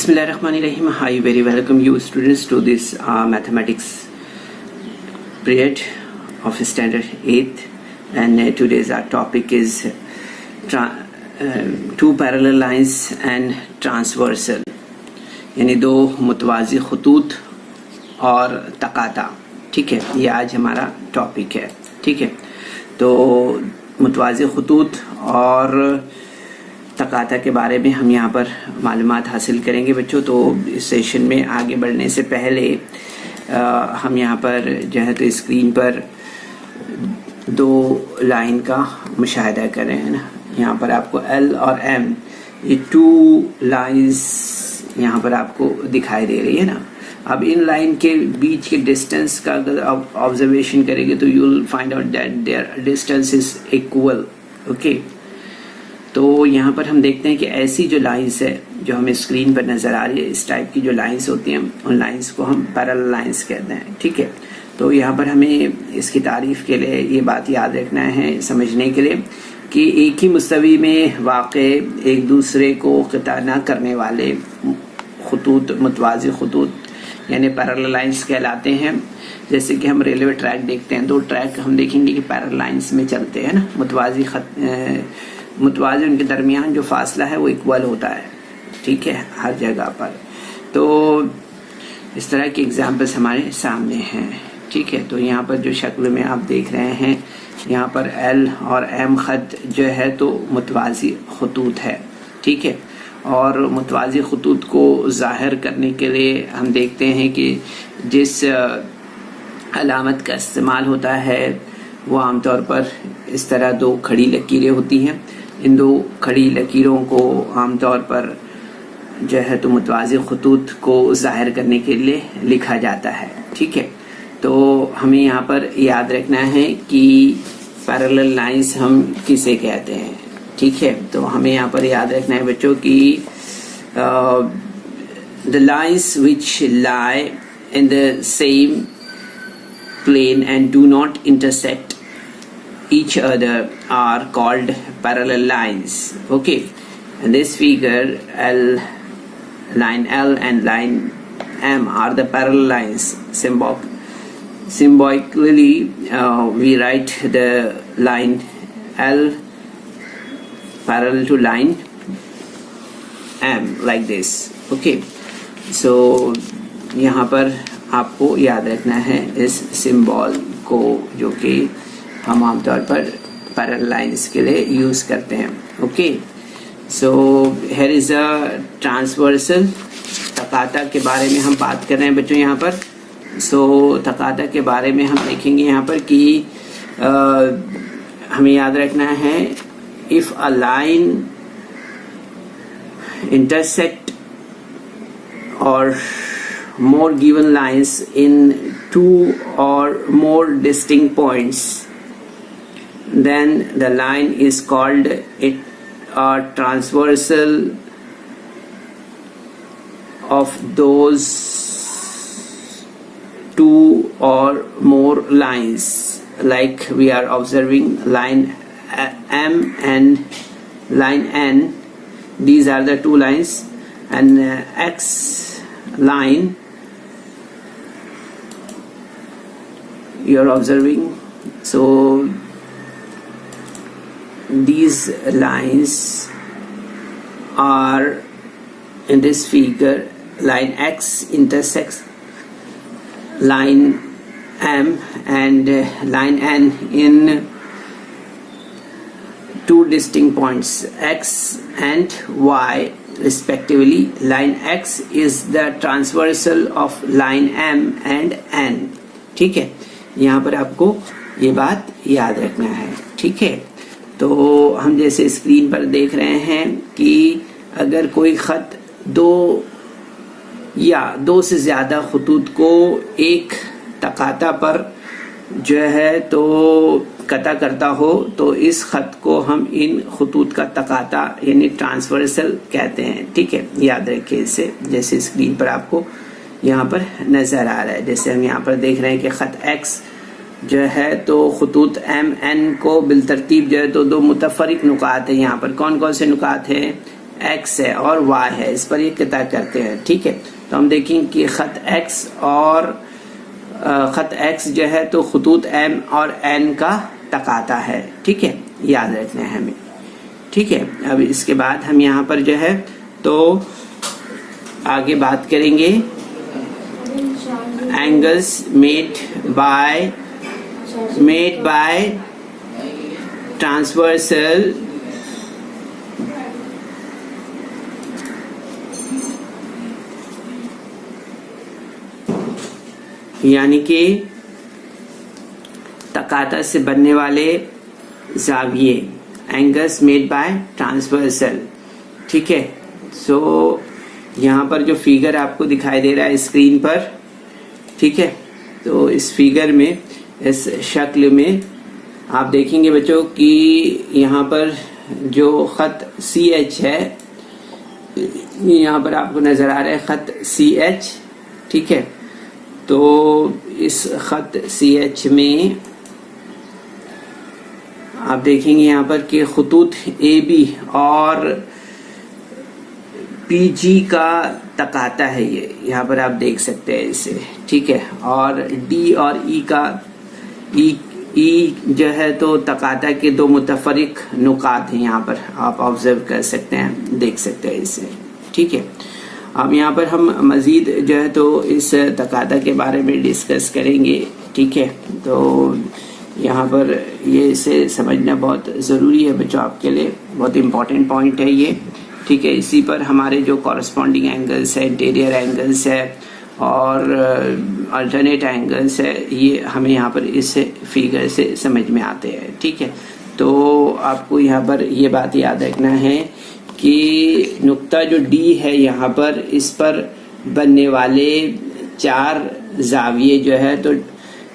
Bismillahirrahmanirrahim. Hi, very welcome you students to this mathematics period of standard 8th, and today's our topic is two parallel lines and transversal, यानी दो मुतवाज़ी खतूत और तकाता. ठीक है, ये आज हमारा टॉपिक है. ठीक है, तो मुतवाज़ी खतूत और तकाता के बारे में हम यहाँ पर मालूमात हासिल करेंगे बच्चों. तो इस सेशन में आगे बढ़ने से पहले हम यहाँ पर जो है तो स्क्रीन पर दो लाइन का मुशाहिदा कर रहे हैं ना. यहाँ पर आपको एल और एम, ये टू लाइंस यहाँ पर आपको दिखाई दे रही है ना. अब इन लाइन के बीच के डिस्टेंस का अगर आप ऑब्जर्वेशन करेंगे तो you will find out that their distance is equal. Okay, तो यहाँ पर हम देखते हैं कि ऐसी जो लाइंस है जो हमें स्क्रीन पर नज़र आ रही है, इस टाइप की जो लाइंस होती हैं उन लाइंस को हम पैरेलल लाइंस कहते हैं. ठीक है, तो यहाँ पर हमें इसकी तारीफ़ के लिए ये बात याद रखना है, समझने के लिए कि एक ही मुस्तवी में वाक़े एक दूसरे को क़िता न करने वाले खतूत मुतवाज़ी खतूत यानी पैरेलल लाइंस कहलाते हैं. जैसे कि हम रेलवे ट्रैक देखते हैं, दो ट्रैक हम देखेंगे कि पैरेलल लाइंस में चलते हैं ना. मुतवाज़ी उनके दरमियान जो फासला है वो इक्वल होता है. ठीक है, हर जगह पर. तो इस तरह के एग्जाम्पल्स हमारे सामने हैं. ठीक है, तो यहाँ पर जो शक्ल में आप देख रहे हैं, यहाँ पर एल और एम ख़त जो है तो मुतवाज़ी खतूत है. ठीक है, और मुतवाज़ी खतूत को ज़ाहिर करने के लिए हम देखते हैं कि जिस अलामत का इस्तेमाल होता है वो आमतौर पर इस तरह दो खड़ी लकीरें होती हैं. इन दो खड़ी लकीरों को आमतौर पर जो है तो मुतवाज़ी खतूत को ज़ाहिर करने के लिए लिखा जाता है. ठीक है, तो हमें यहाँ पर याद रखना है कि पैरेलल लाइंस हम किसे कहते हैं. ठीक है, तो हमें यहाँ पर याद रखना है बच्चों कि the lines which lie in the same plane and do not intersect each other are called parallel lines. Okay, in this figure line L and line M are the parallel lines. Symbolically we write the line L parallel to line M like this. Okay, so यहाँ पर आपको याद रखना है इस symbol को, जो कि हम आमतौर पर पैरेलल लाइंस के लिए यूज़ करते हैं. Okay, so here is a transversal. तकाता के बारे में हम बात कर रहे हैं बच्चों यहाँ पर. सो तकाता के बारे में हम देखेंगे यहाँ पर कि हमें याद रखना है इफ़ अ लाइन इंटरसेक्ट और more given lines in two or more distinct points, then the line is called it a transversal of those two or more lines. Like we are observing line M and line N. These are the two lines, and X line you are observing. So these lines are in this figure. Line X intersects line M and line N in two distinct points, X and Y respectively. Line X is the transversal of line M and N. ठीक है, यहाँ पर आपको ये बात याद रखना है. ठीक है, तो हम जैसे स्क्रीन पर देख रहे हैं कि अगर कोई ख़त दो या दो से ज़्यादा खतूत को एक तकाता पर जो है तो कता करता हो, तो इस ख़त को हम इन खतूत का तकाता यानी ट्रांसवर्सल कहते हैं. ठीक है, याद रखिए इसे. जैसे स्क्रीन पर आपको यहाँ पर नज़र आ रहा है, जैसे हम यहाँ पर देख रहे हैं कि ख़त X जो है तो खतूत M N को बिलतरतीब जो है तो दो मुतफरिक नुकात है. यहाँ पर कौन कौन से नुकात हैं? एक्स है और वाई है, इस पर ये तय करते हैं। ठीक है, तो हम देखेंगे कि खत एक्स और खत एक्स जो है तो खतूत एम और एन का तकाता है। ठीक है, याद रखना है हमें। ठीक है, अब इसके बाद हम यहाँ पर जो है तो आगे बात करेंगे एंगल्स मेड बाय ट्रांसवर्सल यानी कि तकाता से बनने वाले जाविये, एंगल्स मेड बाय ट्रांसवर्सल। ठीक है, सो यहाँ पर जो फिगर आपको दिखाई दे रहा है स्क्रीन पर, ठीक है, तो इस फिगर में, इस शक्ल में आप देखेंगे बच्चों कि यहाँ पर जो खत सी एच है, यहाँ पर आपको नजर आ रहा है खत सी एच। ठीक है, तो इस खत सी एच में आप देखेंगे यहाँ पर कि खतूत ए बी और पी जी का तकाता है, ये यहाँ पर आप देख सकते हैं इसे। ठीक है, और डी और ई का ई जो है तो तकाता के दो मुतफरिक नुकात हैं, यहाँ पर आप ऑब्जर्व कर सकते हैं, देख सकते हैं इसे। ठीक है, अब यहाँ पर हम मज़ीद जो है तो इस तकाता के बारे में डिस्कस करेंगे। ठीक है, तो यहाँ पर ये इसे समझना बहुत ज़रूरी है बच्चों, आपके लिए बहुत इम्पॉर्टेंट पॉइंट है ये। ठीक है, इसी पर हमारे जो कॉरस्पॉन्डिंग एंगल्स है, इंटीरियर एंगल्स है और अल्टरनेट एंगल्स है, ये हमें यहाँ पर इस फिगर से समझ में आते हैं। ठीक है, तो आपको यहाँ पर ये बात याद रखना है कि नुक्ता जो डी है यहाँ पर, इस पर बनने वाले 4 जाविये जो है तो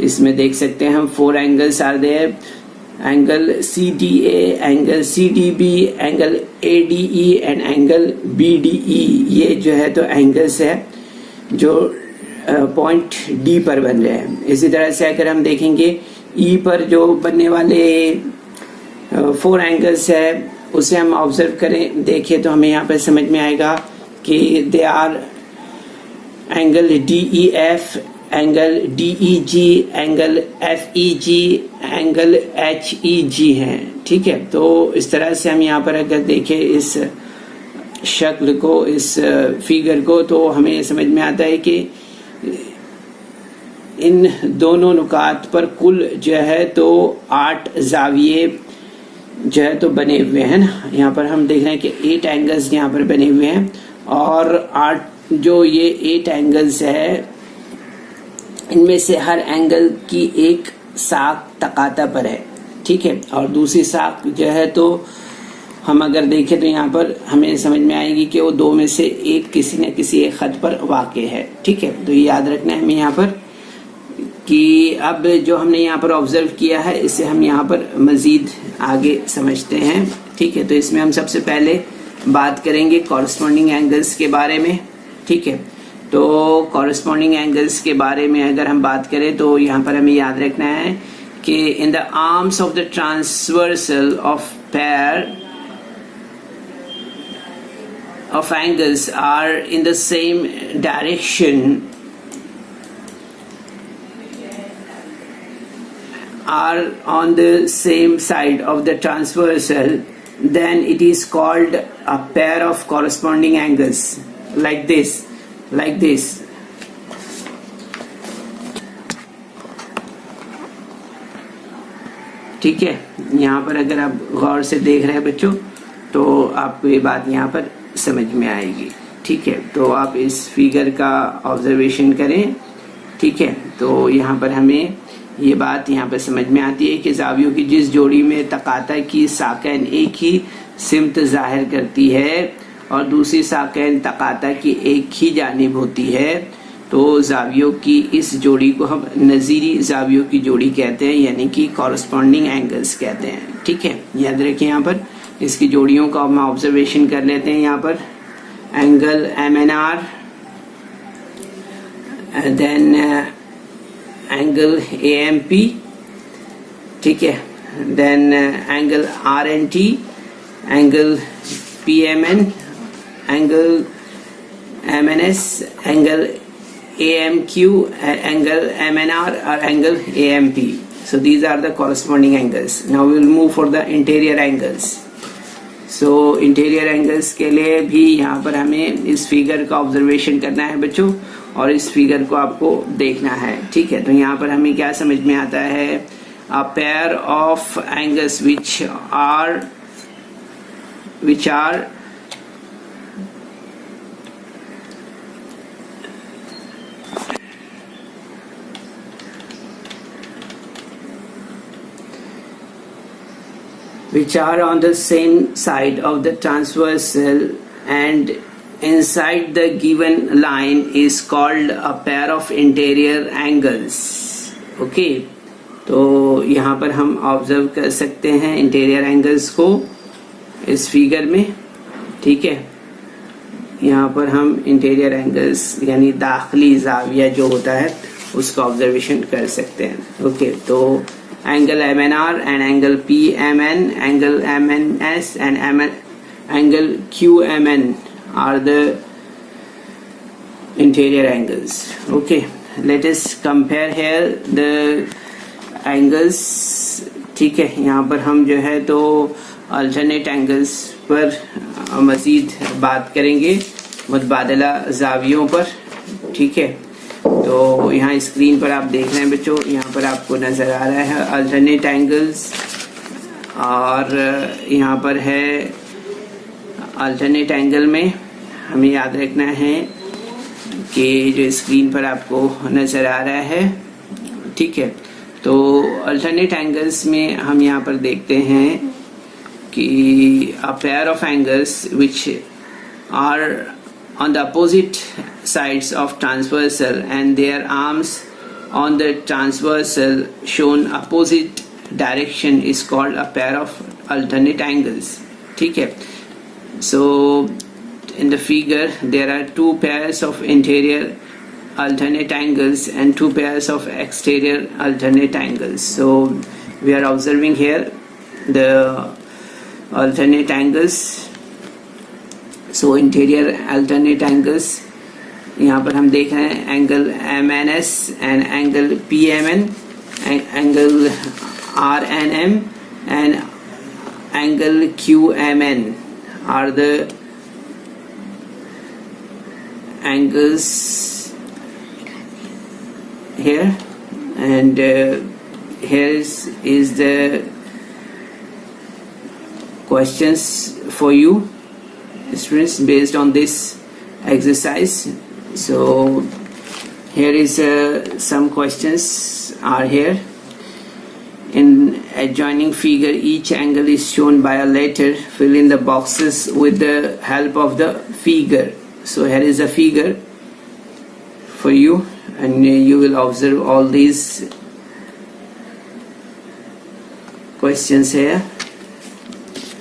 इसमें देख सकते हैं हम 4 angles are there, angle C D A, angle C D B, angle A D E and angle B D E. ये जो है तो एंगल्स है जो पॉइंट डी पर बन रहे हैं। इसी तरह से अगर हम देखेंगे ई पर जो बनने वाले 4 एंगल्स है, उसे हम ऑब्जर्व करें, देखें तो हमें यहाँ पर समझ में आएगा कि they are angle D E F, angle D E G, angle F E G, angle H E G हैं। ठीक है, तो इस तरह से हम यहाँ पर अगर देखें इस शक्ल को, इस फिगर को, तो हमें समझ में आता है कि इन दोनों नुकात पर कुल जो है तो 8 जाविये जो है तो बने हुए हैं ना। यहाँ पर हम देख रहे हैं कि 8 एंगल्स यहाँ पर बने हुए हैं और 8 जो ये 8 एंगल्स है, इनमें से हर एंगल की एक साख तकाता पर है। ठीक है, और दूसरी साख जो है तो हम अगर देखें तो यहाँ पर हमें समझ में आएगी कि वो 2 में से एक किसी न किसी एक खत पर वाक़े है। ठीक है, तो ये याद रखना है हमें यहाँ पर कि अब जो हमने यहाँ पर ऑब्जर्व किया है, इसे हम यहाँ पर मज़ीद आगे समझते हैं। ठीक है, तो इसमें हम सबसे पहले बात करेंगे कॉरस्पॉन्डिंग एंगल्स के बारे में। ठीक है, तो कॉरस्पॉन्डिंग एंगल्स के बारे में अगर हम बात करें तो यहाँ पर हमें याद रखना है कि in the arms of the transversal of pair of angles are in the same direction are on the same side of the transversal, then it is called a pair of corresponding angles, like this, like this. ठीक है, यहाँ पर अगर आप गौर से देख रहे हैं बच्चों तो आपको ये बात यहाँ पर समझ में आएगी। ठीक है, तो आप इस फिगर का ऑब्जर्वेशन करें। ठीक है, तो यहाँ पर हमें ये बात यहाँ पर समझ में आती है कि जावियों की जिस जोड़ी में तकाता की साकैन एक ही सिमत जाहिर करती है और दूसरी साकैन तकाता की एक ही जानिब होती है, तो जावियों की इस जोड़ी को हम नज़ीरी जावियों की जोड़ी कहते हैं, यानी कि कॉरस्पॉन्डिंग एंगल्स कहते हैं। ठीक है, याद रखें यहाँ पर इसकी जोड़ियों का हम ऑब्जर्वेशन कर लेते हैं। यहाँ पर angle M N R, then angle A M P, ठीक है, then angle R N T, angle P M N angle MNS, angle AMQ, angle MNR, or angle AMP. So these are the corresponding angles. Now we will move for the interior angles. So interior angles के लिए भी यहाँ पर हमें इस figure का observation करना है बच्चों, और इस फिगर को आपको देखना है, ठीक है। तो यहाँ पर हमें क्या समझ में आता है, a pair of angles which are on the same side of the transversal and inside the given line is called a pair of interior angles. Okay, तो यहाँ पर हम ऑब्जर्व कर सकते हैं इंटीरियर एंगल्स को इस फिगर में, ठीक है। यहाँ पर हम इंटीरियर एंगल्स यानी दाखिली जाविया जो होता है उसका ऑब्जर्वेशन कर सकते हैं। ओके, तो angle MNR and angle PMN, angle MNS and angle QMN are the interior angles. Okay, let us compare here the angles, ठीक है। यहाँ पर हम जो है तो alternate angles पर मज़ीद बात करेंगे, मुतबादला ज़ावियों पर, ठीक है। तो यहाँ स्क्रीन पर आप देख रहे हैं बच्चों, यहाँ पर आपको नज़र आ रहा है अल्टरनेट एंगल्स, और यहाँ पर है अल्टरनेट एंगल में हमें याद रखना है कि जो स्क्रीन पर आपको नज़र आ रहा है, ठीक है। तो अल्टरनेट एंगल्स में हम यहाँ पर देखते हैं कि a pair of angles which are on the opposite sides of transversal and their arms on the transversal shown opposite direction is called a pair of alternate angles, ठीक है। So in the figure there are two pairs of interior alternate angles and two pairs of exterior alternate angles. So we are observing here the alternate angles. So interior alternate angles यहाँ पर हम देख रहे हैं angle MNS and angle PMN, angle RNM and angle QMN are the angles here, and here is the questions for you students based on this exercise. So here is some questions are here. In adjoining figure each angle is shown by a letter. Fill in the boxes with the help of the figure. So here is a figure for you, and you will observe all these questions here,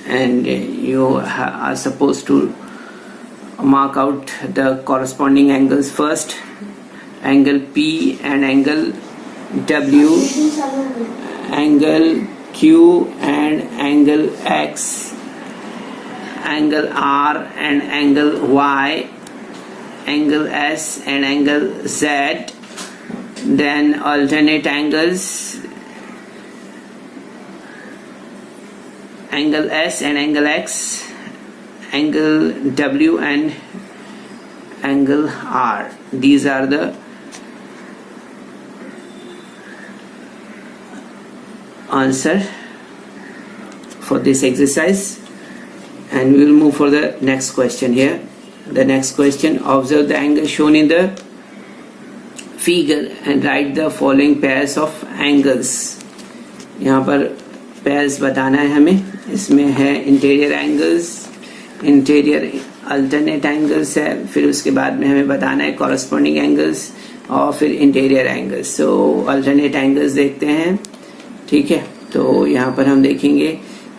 and you are supposed to mark out the corresponding angles first. Angle P and angle W, angle Q and angle X, angle R and angle Y, angle S and angle Z, then alternate angles, angle S and angle X, angle W and angle R. These are the answer for this exercise, and we will move for the next question here. The next question, observe the angle shown in the figure and write the following pairs of angles. यहाँ पर pairs बताना है हमें, इसमें है interior angles, interior alternate angles है, फिर उसके बाद में हमें बताना है कॉरस्पॉन्डिंग एंगल्स और फिर इंटीरियर एंगल्स। सो अल्टरनेट एंगल्स देखते हैं, ठीक है। तो यहाँ पर हम देखेंगे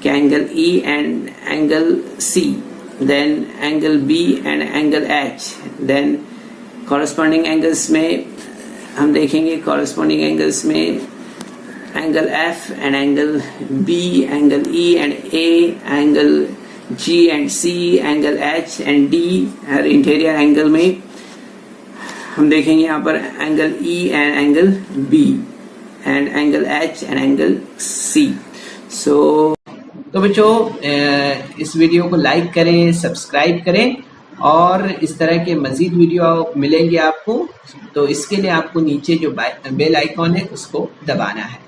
कि angle E and angle C, then angle B and angle H, then corresponding angles में हम देखेंगे कॉरस्पॉन्डिंग एंगल्स में angle F and angle B, angle E and A, angle G and C, angle H and D, हर interior angle में हम देखेंगे यहाँ पर angle E and angle B and angle H and angle C. तो बच्चों इस वीडियो को लाइक करें, सब्सक्राइब करें और इस तरह के मज़ीद वीडियो मिलेंगे आपको. तो इसके लिए आपको नीचे जो बेल आइकॉन है उसको दबाना है.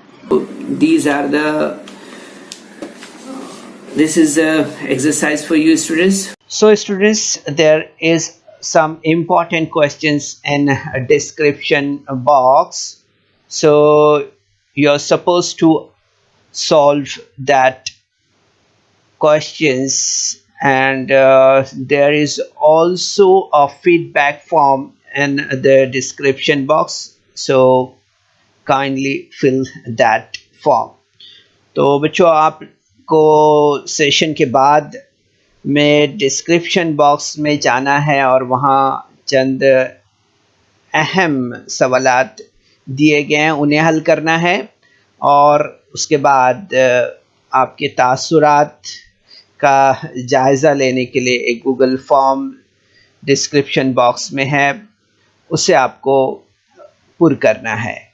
This is the exercise for you students. So students, there is some important questions in a description box. So you're supposed to solve that questions, and there is also a feedback form in the description box. So kindly fill that form. तो बच्चों आपको session के बाद में description box में जाना है और वहाँ चंद अहम सवालात दिए गए हैं, उन्हें हल करना है. और उसके बाद आपके तासुरात का जायज़ा लेने के लिए एक गूगल फॉर्म डिस्क्रिप्शन बॉक्स में है, उसे आपको पुर करना है.